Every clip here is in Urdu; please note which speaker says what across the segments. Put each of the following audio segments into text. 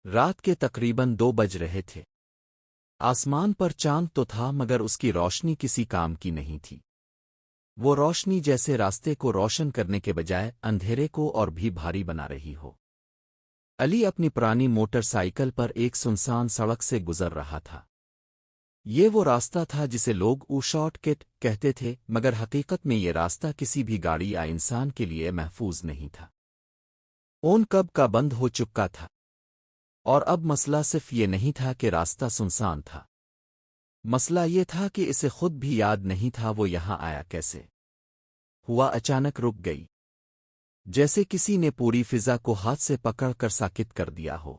Speaker 1: رات کے تقریباً 2 بج رہے تھے۔ آسمان پر چاند تو تھا مگر اس کی روشنی کسی کام کی نہیں تھی۔ وہ روشنی جیسے راستے کو روشن کرنے کے بجائے اندھیرے کو اور بھی بھاری بنا رہی ہو۔ علی اپنی پرانی موٹر سائیکل پر ایک سنسان سڑک سے گزر رہا تھا۔ یہ وہ راستہ تھا جسے لوگ شارٹ کٹ کہتے تھے، مگر حقیقت میں یہ راستہ کسی بھی گاڑی یا انسان کے لیے محفوظ نہیں تھا۔ اون کب کا بند ہو چکا تھا، اور اب مسئلہ صرف یہ نہیں تھا کہ راستہ سنسان تھا۔ مسئلہ یہ تھا کہ اسے خود بھی یاد نہیں تھا وہ یہاں آیا کیسے۔ ہوا اچانک رک گئی، جیسے کسی نے پوری فضا کو ہاتھ سے پکڑ کر ساکت کر دیا ہو۔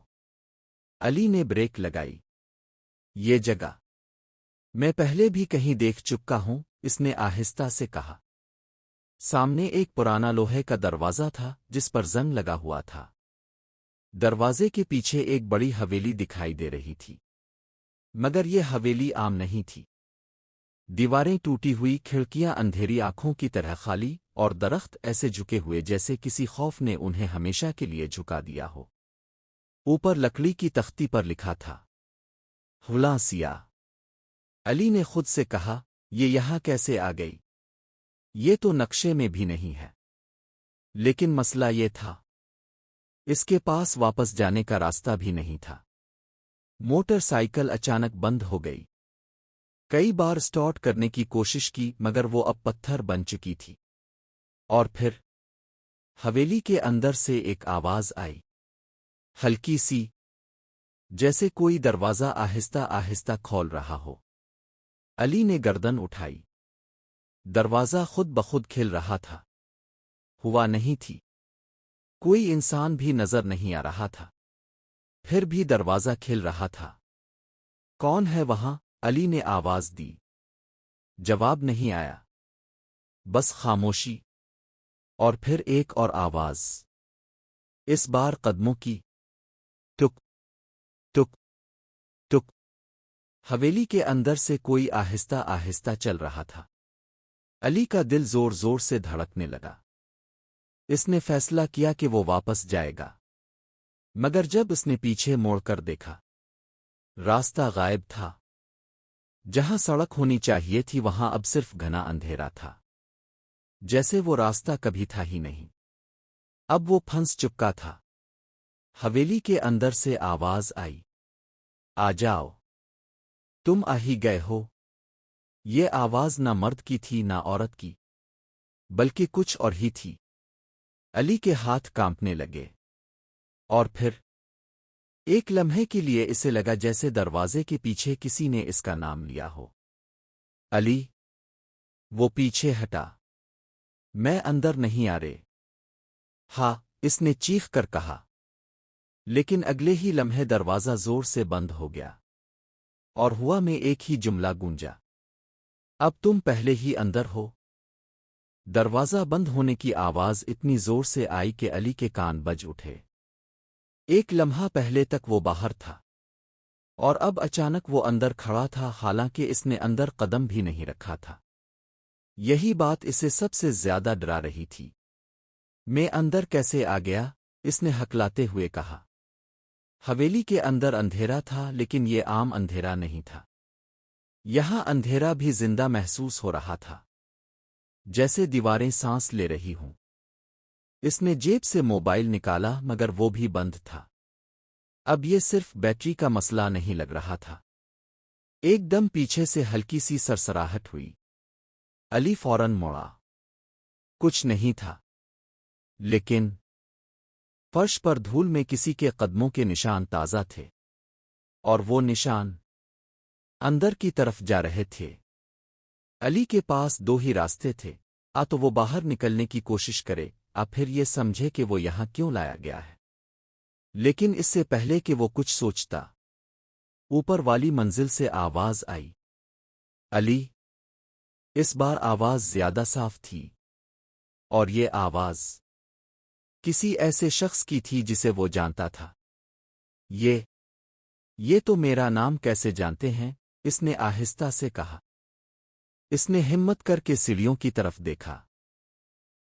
Speaker 1: علی نے بریک لگائی۔ یہ جگہ میں پہلے بھی کہیں دیکھ چکا ہوں، اس نے آہستہ سے کہا۔ سامنے ایک پرانا لوہے کا دروازہ تھا جس پر زنگ لگا ہوا تھا۔ دروازے کے پیچھے ایک بڑی حویلی دکھائی دے رہی تھی، مگر یہ حویلی عام نہیں تھی۔ دیواریں ٹوٹی ہوئی، کھڑکیاں اندھیری آنکھوں کی طرح خالی، اور درخت ایسے جھکے ہوئے جیسے کسی خوف نے انہیں ہمیشہ کے لیے جھکا دیا ہو۔ اوپر لکڑی کی تختی پر لکھا تھا، "غلاں سیاہ"۔ علی نے خود سے کہا، یہ یہاں کیسے آ گئی؟ یہ تو نقشے میں بھی نہیں ہے۔ لیکن مسئلہ یہ تھا، اس کے پاس واپس جانے کا راستہ بھی نہیں تھا۔ موٹر سائیکل اچانک بند ہو گئی۔ کئی بار سٹارٹ کرنے کی کوشش کی مگر وہ اب پتھر بن چکی تھی۔ اور پھر حویلی کے اندر سے ایک آواز آئی، ہلکی سی، جیسے کوئی دروازہ آہستہ آہستہ کھول رہا ہو۔ علی نے گردن اٹھائی۔ دروازہ خود بخود کھل رہا تھا۔ ہوا نہیں تھی، کوئی انسان بھی نظر نہیں آ رہا تھا، پھر بھی دروازہ کھل رہا تھا۔ کون ہے وہاں؟ علی نے آواز دی۔ جواب نہیں آیا، بس خاموشی۔ اور پھر ایک اور آواز، اس بار قدموں کی، ٹک ٹک ٹک۔ حویلی کے اندر سے کوئی آہستہ آہستہ چل رہا تھا۔ علی کا دل زور زور سے دھڑکنے لگا۔ اس نے فیصلہ کیا کہ وہ واپس جائے گا، مگر جب اس نے پیچھے موڑ کر دیکھا، راستہ غائب تھا۔ جہاں سڑک ہونی چاہیے تھی وہاں اب صرف گھنا اندھیرا تھا، جیسے وہ راستہ کبھی تھا ہی نہیں۔ اب وہ پھنس چکا تھا۔ حویلی کے اندر سے آواز آئی، آ جاؤ، تم آ ہی گئے ہو۔ یہ آواز نہ مرد کی تھی نہ عورت کی، بلکہ کچھ اور ہی تھی۔ علی کے ہاتھ کانپنے لگے، اور پھر ایک لمحے کے لیے اسے لگا جیسے دروازے کے پیچھے کسی نے اس کا نام لیا ہو، علی۔ وہ پیچھے ہٹا۔ میں اندر نہیں آ رہے۔ ہاں، اس نے چیخ کر کہا، لیکن اگلے ہی لمحے دروازہ زور سے بند ہو گیا، اور ہوا میں ایک ہی جملہ گونجا، اب تم پہلے ہی اندر ہو۔ دروازہ بند ہونے کی آواز اتنی زور سے آئی کہ علی کے کان بج اٹھے۔ ایک لمحہ پہلے تک وہ باہر تھا، اور اب اچانک وہ اندر کھڑا تھا، حالانکہ اس نے اندر قدم بھی نہیں رکھا تھا۔ یہی بات اسے سب سے زیادہ ڈرا رہی تھی۔ میں اندر کیسے آ گیا؟ اس نے ہکلاتے ہوئے کہا۔ حویلی کے اندر اندھیرا تھا، لیکن یہ عام اندھیرا نہیں تھا۔ یہاں اندھیرا بھی زندہ محسوس ہو رہا تھا، جیسے دیواریں سانس لے رہی ہوں۔ اس نے جیب سے موبائل نکالا مگر وہ بھی بند تھا۔ اب یہ صرف بیٹری کا مسئلہ نہیں لگ رہا تھا۔ ایک دم پیچھے سے ہلکی سی سرسراہٹ ہوئی۔ علی فوراً موڑا۔ کچھ نہیں تھا، لیکن فرش پر دھول میں کسی کے قدموں کے نشان تازہ تھے، اور وہ نشان اندر کی طرف جا رہے تھے۔ علی کے پاس دو ہی راستے تھے، تو وہ باہر نکلنے کی کوشش کرے، پھر یہ سمجھے کہ وہ یہاں کیوں لایا گیا ہے۔ لیکن اس سے پہلے کہ وہ کچھ سوچتا، اوپر والی منزل سے آواز آئی، علی۔ اس بار آواز زیادہ صاف تھی، اور یہ آواز کسی ایسے شخص کی تھی جسے وہ جانتا تھا۔ یہ تو میرا نام کیسے جانتے ہیں؟ اس نے آہستہ سے کہا۔ اس نے ہمت کر کے سیڑھیوں کی طرف دیکھا۔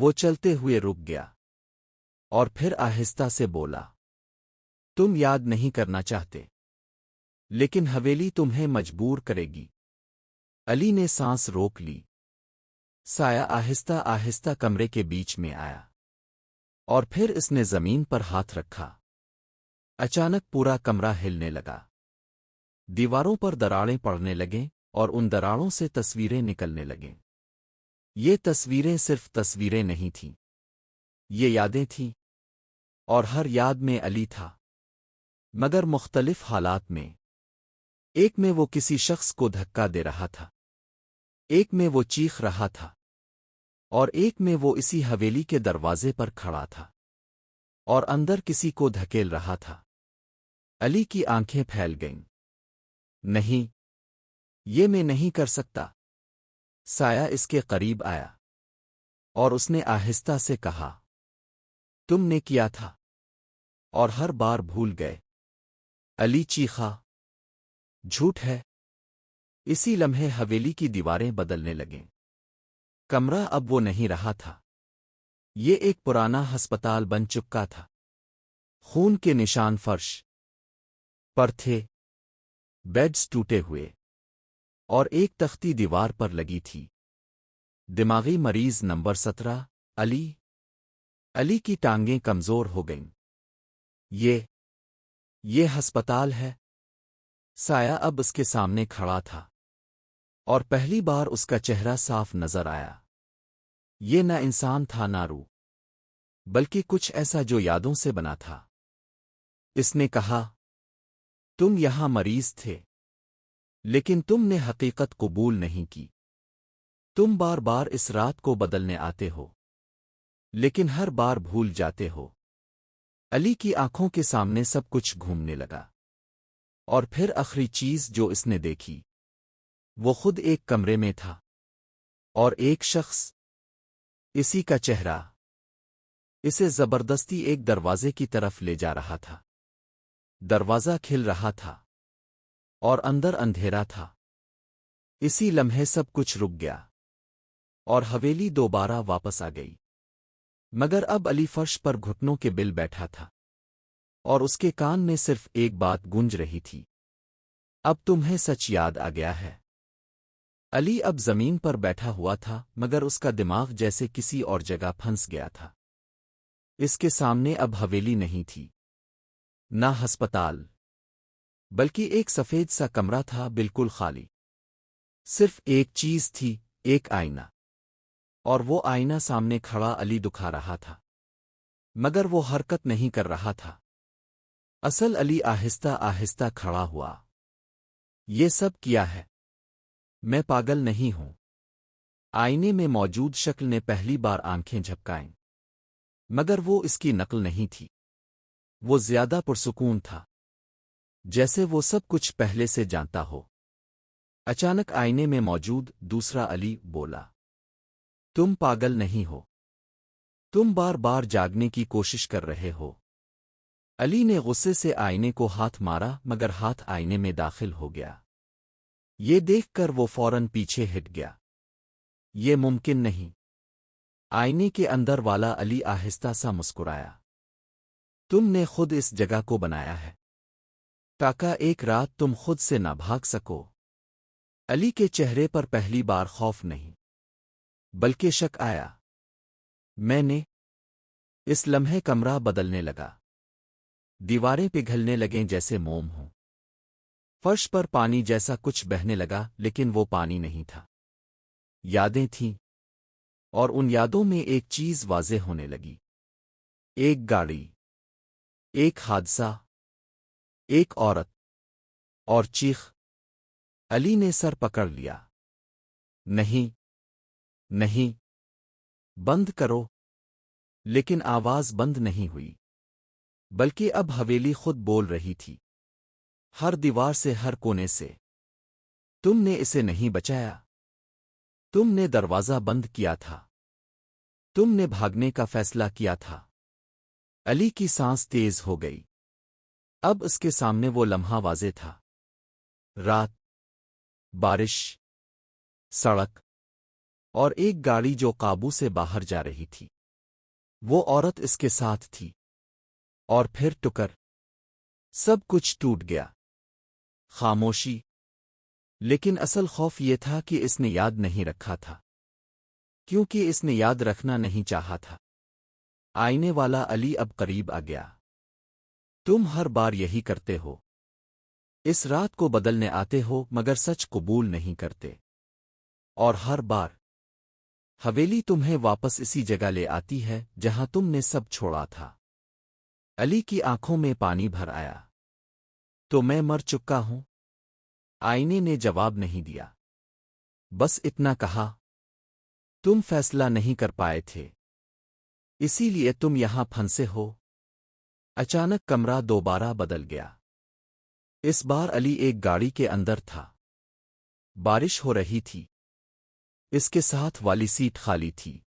Speaker 1: وہ چلتے ہوئے رک گیا اور پھر آہستہ سے بولا، تم یاد نہیں کرنا چاہتے، لیکن حویلی تمہیں مجبور کرے گی۔ علی نے سانس روک لی۔ سایہ آہستہ آہستہ کمرے کے بیچ میں آیا اور پھر اس نے زمین پر ہاتھ رکھا۔ اچانک پورا کمرہ ہلنے لگا، دیواروں پر دراڑیں پڑنے لگیں اور ان دراڑوں سے تصویریں نکلنے لگیں۔ یہ تصویریں صرف تصویریں نہیں تھیں، یہ یادیں تھیں، اور ہر یاد میں علی تھا، مگر مختلف حالات میں۔ ایک میں وہ کسی شخص کو دھکا دے رہا تھا، ایک میں وہ چیخ رہا تھا، اور ایک میں وہ اسی حویلی کے دروازے پر کھڑا تھا اور اندر کسی کو دھکیل رہا تھا۔ علی کی آنکھیں پھیل گئیں۔ نہیں، یہ میں نہیں کر سکتا۔ سایہ اس کے قریب آیا اور اس نے آہستہ سے کہا، تم نے کیا تھا اور ہر بار بھول گئے۔ علی چیخا، جھوٹ ہے۔ اسی لمحے حویلی کی دیواریں بدلنے لگیں۔ کمرہ اب وہ نہیں رہا تھا، یہ ایک پرانا ہسپتال بن چکا تھا۔ خون کے نشان فرش پر تھے، بیڈز ٹوٹے ہوئے، اور ایک تختی دیوار پر لگی تھی۔ دماغی مریض نمبر 17 علی۔ علی کی ٹانگیں کمزور ہو گئیں۔ یہ ہسپتال ہے۔ سایہ اب اس کے سامنے کھڑا تھا اور پہلی بار اس کا چہرہ صاف نظر آیا۔ یہ نہ انسان تھا نہ روح، بلکہ کچھ ایسا جو یادوں سے بنا تھا۔ اس نے کہا، تم یہاں مریض تھے، لیکن تم نے حقیقت قبول نہیں کی۔ تم بار بار اس رات کو بدلنے آتے ہو، لیکن ہر بار بھول جاتے ہو۔ علی کی آنکھوں کے سامنے سب کچھ گھومنے لگا، اور پھر آخری چیز جو اس نے دیکھی وہ خود ایک کمرے میں تھا، اور ایک شخص، اسی کا چہرہ، اسے زبردستی ایک دروازے کی طرف لے جا رہا تھا۔ دروازہ کھل رہا تھا اور اندر اندھیرا تھا۔ اسی لمحے سب کچھ رک گیا اور حویلی دوبارہ واپس آ گئی، مگر اب علی فرش پر گھٹنوں کے بل بیٹھا تھا اور اس کے کان میں صرف ایک بات گونج رہی تھی، اب تمہیں سچ یاد آ گیا ہے۔ علی اب زمین پر بیٹھا ہوا تھا، مگر اس کا دماغ جیسے کسی اور جگہ پھنس گیا تھا۔ اس کے سامنے اب حویلی نہیں تھی، نہ ہسپتال، بلکہ ایک سفید سا کمرہ تھا، بالکل خالی۔ صرف ایک چیز تھی، ایک آئینہ، اور وہ آئینہ سامنے کھڑا علی دکھا رہا تھا، مگر وہ حرکت نہیں کر رہا تھا۔ اصل علی آہستہ آہستہ کھڑا ہوا۔ یہ سب کیا ہے؟ میں پاگل نہیں ہوں۔ آئینے میں موجود شکل نے پہلی بار آنکھیں جھپکائیں، مگر وہ اس کی نقل نہیں تھی۔ وہ زیادہ پرسکون تھا، جیسے وہ سب کچھ پہلے سے جانتا ہو۔ اچانک آئینے میں موجود دوسرا علی بولا، تم پاگل نہیں ہو، تم بار بار جاگنے کی کوشش کر رہے ہو۔ علی نے غصے سے آئینے کو ہاتھ مارا، مگر ہاتھ آئینے میں داخل ہو گیا۔ یہ دیکھ کر وہ فوراً پیچھے ہٹ گیا۔ یہ ممکن نہیں۔ آئینے کے اندر والا علی آہستہ سا مسکرایا، تم نے خود اس جگہ کو بنایا ہے تاکہ ایک رات تم خود سے نہ بھاگ سکو۔ علی کے چہرے پر پہلی بار خوف نہیں، بلکہ شک آیا۔ میں نے اس لمحے کمرہ بدلنے لگا، دیواریں پگھلنے لگیں جیسے موم ہوں، فرش پر پانی جیسا کچھ بہنے لگا، لیکن وہ پانی نہیں تھا، یادیں تھیں، اور ان یادوں میں ایک چیز واضح ہونے لگی، ایک گاڑی، ایک حادثہ، ایک عورت، اور چیخ۔ علی نے سر پکڑ لیا، نہیں، نہیں، بند کرو، لیکن آواز بند نہیں ہوئی، بلکہ اب حویلی خود بول رہی تھی، ہر دیوار سے، ہر کونے سے، تم نے اسے نہیں بچایا، تم نے دروازہ بند کیا تھا، تم نے بھاگنے کا فیصلہ کیا تھا۔ علی کی سانس تیز ہو گئی۔ اب اس کے سامنے وہ لمحہ واضح تھا، رات، بارش، سڑک، اور ایک گاڑی جو قابو سے باہر جا رہی تھی، وہ عورت اس کے ساتھ تھی، اور پھر ٹکر، سب کچھ ٹوٹ گیا، خاموشی۔ لیکن اصل خوف یہ تھا کہ اس نے یاد نہیں رکھا تھا، کیونکہ اس نے یاد رکھنا نہیں چاہا تھا۔ آئینے والا علی اب قریب آ گیا۔ تم ہر بار یہی کرتے ہو، اس رات کو بدلنے آتے ہو مگر سچ قبول نہیں کرتے، اور ہر بار حویلی تمہیں واپس اسی جگہ لے آتی ہے جہاں تم نے سب چھوڑا تھا۔ علی کی آنکھوں میں پانی بھر آیا۔ تو میں مر چکا ہوں؟ آئینے نے جواب نہیں دیا، بس اتنا کہا، تم فیصلہ نہیں کر پائے تھے، اسی لیے تم یہاں پھنسے ہو۔ اچانک کمرہ دوبارہ بدل گیا۔ اس بار علی ایک گاڑی کے اندر تھا۔ بارش ہو رہی تھی، اس کے ساتھ والی سیٹ خالی تھی،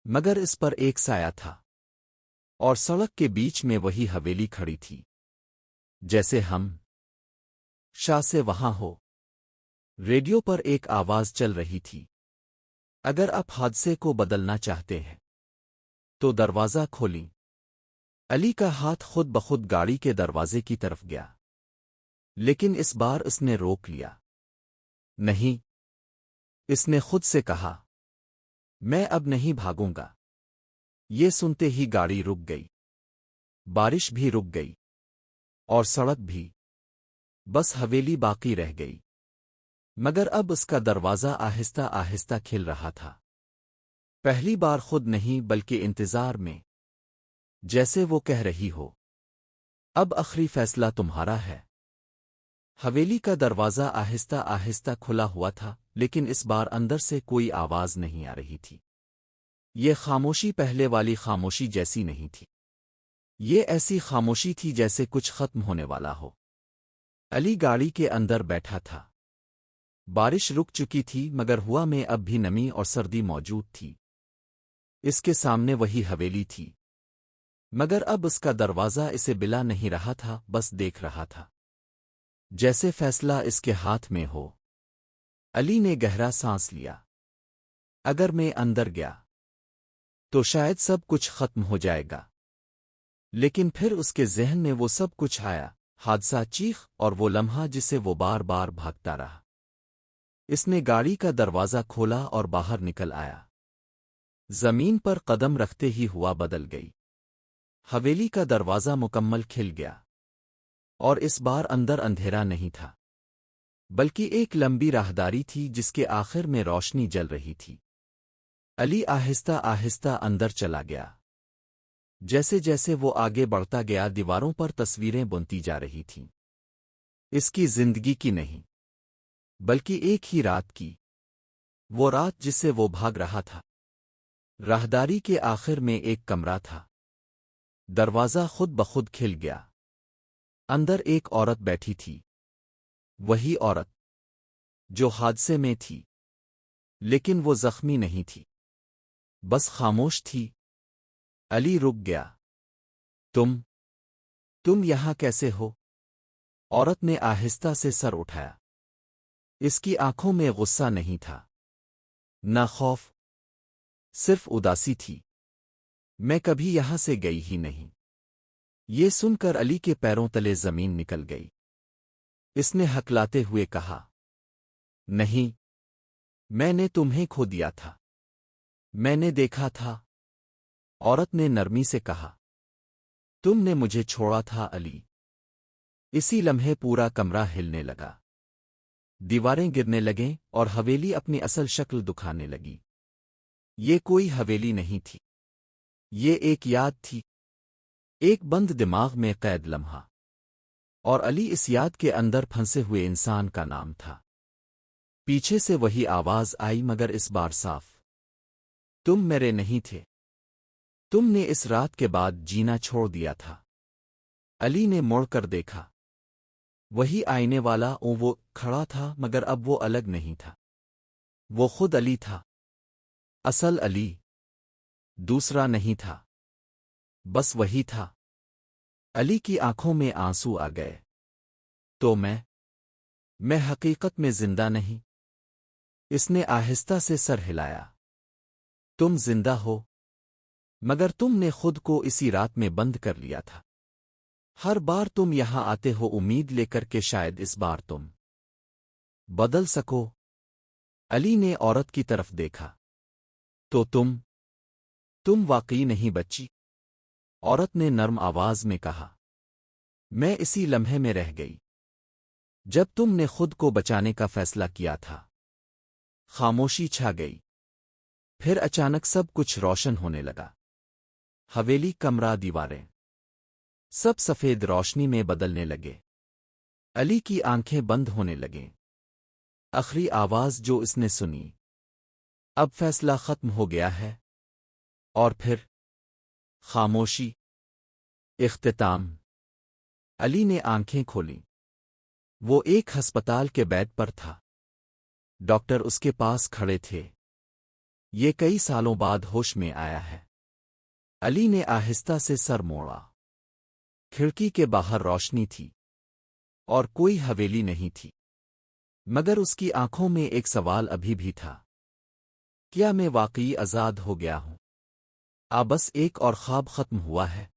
Speaker 1: مگر اس پر ایک سایہ تھا، اور سڑک کے بیچ میں وہی حویلی کھڑی تھی جیسے ہم شاہ سے وہاں ہو۔ ریڈیو پر ایک آواز چل رہی تھی، اگر آپ حادثے کو بدلنا چاہتے ہیں تو دروازہ کھولیں۔ علی کا ہاتھ خود بخود گاڑی کے دروازے کی طرف گیا، لیکن اس بار اس نے روک لیا۔ نہیں، اس نے خود سے کہا، میں اب نہیں بھاگوں گا۔ یہ سنتے ہی گاڑی رک گئی، بارش بھی رک گئی، اور سڑک بھی، بس حویلی باقی رہ گئی، مگر اب اس کا دروازہ آہستہ آہستہ کھل رہا تھا۔ پہلی بار خود نہیں بلکہ انتظار میں، جیسے وہ کہہ رہی ہو، اب آخری فیصلہ تمہارا ہے۔ حویلی کا دروازہ آہستہ آہستہ کھلا ہوا تھا، لیکن اس بار اندر سے کوئی آواز نہیں آ رہی تھی۔ یہ خاموشی پہلے والی خاموشی جیسی نہیں تھی، یہ ایسی خاموشی تھی جیسے کچھ ختم ہونے والا ہو۔ علی گاڑی کے اندر بیٹھا تھا۔ بارش رک چکی تھی مگر ہوا میں اب بھی نمی اور سردی موجود تھی۔ اس کے سامنے وہی حویلی تھی، مگر اب اس کا دروازہ اسے بلا نہیں رہا تھا، بس دیکھ رہا تھا، جیسے فیصلہ اس کے ہاتھ میں ہو۔ علی نے گہرا سانس لیا۔ اگر میں اندر گیا تو شاید سب کچھ ختم ہو جائے گا، لیکن پھر اس کے ذہن میں وہ سب کچھ آیا، حادثہ، چیخ، اور وہ لمحہ جسے وہ بار بار بھاگتا رہا۔ اس نے گاڑی کا دروازہ کھولا اور باہر نکل آیا۔ زمین پر قدم رکھتے ہی ہوا بدل گئی۔ حویلی کا دروازہ مکمل کھل گیا، اور اس بار اندر اندھیرا نہیں تھا، بلکہ ایک لمبی راہداری تھی جس کے آخر میں روشنی جل رہی تھی۔ علی آہستہ آہستہ اندر چلا گیا۔ جیسے جیسے وہ آگے بڑھتا گیا دیواروں پر تصویریں بنتی جا رہی تھیں، اس کی زندگی کی نہیں، بلکہ ایک ہی رات کی، وہ رات جس سے وہ بھاگ رہا تھا۔ راہداری کے آخر میں ایک کمرہ تھا۔ دروازہ خود بخود کھل گیا۔ اندر ایک عورت بیٹھی تھی، وہی عورت جو حادثے میں تھی، لیکن وہ زخمی نہیں تھی، بس خاموش تھی۔ علی رک گیا۔ تم یہاں کیسے ہو؟ عورت نے آہستہ سے سر اٹھایا۔ اس کی آنکھوں میں غصہ نہیں تھا، نہ خوف، صرف اداسی تھی۔ میں کبھی یہاں سے گئی ہی نہیں۔ یہ سن کر علی کے پیروں تلے زمین نکل گئی۔ اس نے ہکلاتے ہوئے کہا، نہیں، میں نے تمہیں کھو دیا تھا، میں نے دیکھا تھا۔ عورت نے نرمی سے کہا، تم نے مجھے چھوڑا تھا علی۔ اسی لمحے پورا کمرہ ہلنے لگا، دیواریں گرنے لگیں اور حویلی اپنی اصل شکل دکھانے لگی۔ یہ کوئی حویلی نہیں تھی، یہ ایک یاد تھی، ایک بند دماغ میں قید لمحہ، اور علی اس یاد کے اندر پھنسے ہوئے انسان کا نام تھا۔ پیچھے سے وہی آواز آئی مگر اس بار صاف، تم میرے نہیں تھے، تم نے اس رات کے بعد جینا چھوڑ دیا تھا۔ علی نے مڑ کر دیکھا، وہی آئینے والا وہ کھڑا تھا مگر اب وہ الگ نہیں تھا، وہ خود علی تھا، اصل علی، دوسرا نہیں تھا، بس وہی تھا۔ علی کی آنکھوں میں آنسو آ گئے۔ تو میں حقیقت میں زندہ نہیں؟ اس نے آہستہ سے سر ہلایا۔ تم زندہ ہو، مگر تم نے خود کو اسی رات میں بند کر لیا تھا۔ ہر بار تم یہاں آتے ہو امید لے کر کہ شاید اس بار تم بدل سکو۔ علی نے عورت کی طرف دیکھا۔ تو تم واقعی نہیں بچی؟ عورت نے نرم آواز میں کہا۔ میں اسی لمحے میں رہ گئی جب تم نے خود کو بچانے کا فیصلہ کیا تھا۔ خاموشی چھا گئی۔ پھر اچانک سب کچھ روشن ہونے لگا۔ حویلی، کمرہ، دیواریں، سب سفید روشنی میں بدلنے لگے۔ علی کی آنکھیں بند ہونے لگیں۔ آخری آواز جو اس نے سنی، اب فیصلہ ختم ہو گیا ہے۔ اور پھر خاموشی۔ اختتام۔ علی نے آنکھیں کھولیں۔ وہ ایک ہسپتال کے بیڈ پر تھا۔ ڈاکٹر اس کے پاس کھڑے تھے۔ یہ کئی سالوں بعد ہوش میں آیا ہے۔ علی نے آہستہ سے سر موڑا۔ کھڑکی کے باہر روشنی تھی اور کوئی حویلی نہیں تھی، مگر اس کی آنکھوں میں ایک سوال ابھی بھی تھا۔ کیا میں واقعی آزاد ہو گیا ہوں؟ بس ایک اور خواب ختم ہوا ہے؟